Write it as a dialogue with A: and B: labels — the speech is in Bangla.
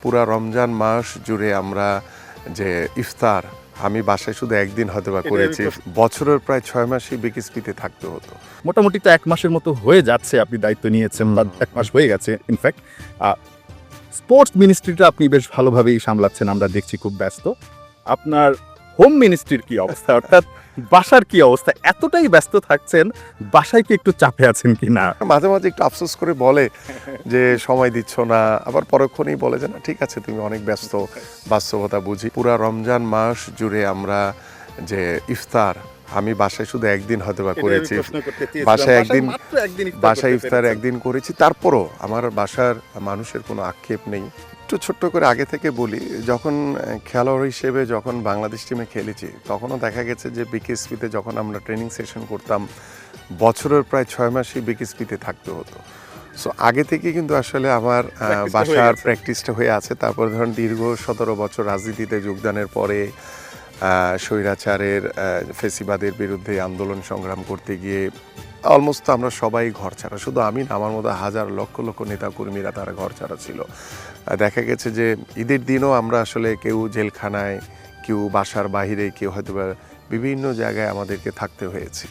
A: পুরা রমজান মাস জুড়ে আমরা যে ইফতার আমি বাসায় শুধু একদিন হয়তো বা করেছি, বছরের প্রায় 6 মাসই বিকেএসপিতে থাকতে হতো।
B: মোটামুটি তো 1 মাসের মতো হয়ে যাচ্ছে আপনি দায়িত্ব নিয়েছেন, বা 1 মাস হয়ে গেছে ইনফ্যাক্ট। স্পোর্টস মিনিস্ট্রিটা আপনি বেশ ভালোভাবেই সামলাচ্ছেন, আমরা দেখছি খুব ব্যস্ত। আপনার হোম মিনিস্ট্রির কি অবস্থা, অর্থাৎ বাসার কি অবস্থা? এতটাই ব্যস্ত থাকছেন, বাসায় কি একটু চাপে আছেন কিনা?
A: মাঝে মাঝে একটু আফসোস করে বলে যে সময় দিচ্ছ না, আবার পরক্ষণেই বলে যে না ঠিক আছে তুমি অনেক ব্যস্ত, বাস্তবতা বুঝি। পুরা রমজান মাস জুড়ে আমরা যে ইফতার আমি বাসায় শুধু একদিন হয়তো বা করেছি, বাসায় ইফতার একদিন করেছি। তারপরও আমার বাসার মানুষের কোনো আক্ষেপ নেই। একটু ছোট্ট করে আগে থেকে বলি, যখন খেলোয়াড় হিসেবে যখন বাংলাদেশ টিমে খেলেছি তখনও দেখা গেছে যে বিকেএসপিতে যখন আমরা ট্রেনিং সেশন করতাম বছরের প্রায় 6 মাসই বিকেএসপিতে থাকতে হতো। সো আগে থেকে কিন্তু আসলে আমার বাসার প্র্যাকটিসটা হয়ে আছে। তারপর ধরুন দীর্ঘ 17 বছর রাজনীতিতে যোগদানের পরে স্বৈরাচারের ফেসিবাদের বিরুদ্ধে আন্দোলন সংগ্রাম করতে গিয়ে অলমোস্ট আমরা সবাই ঘর ছাড়া, শুধু আমি না, আমার মতো হাজার লক্ষ লক্ষ নেতাকর্মীরা তারা ঘর ছাড়া ছিল। দেখা গেছে যে ঈদের দিনও আমরা আসলে কেউ জেলখানায়, কেউ বাসার বাইরে, কেউ হয়তো বিভিন্ন জায়গায় আমাদেরকে থাকতে হয়েছে।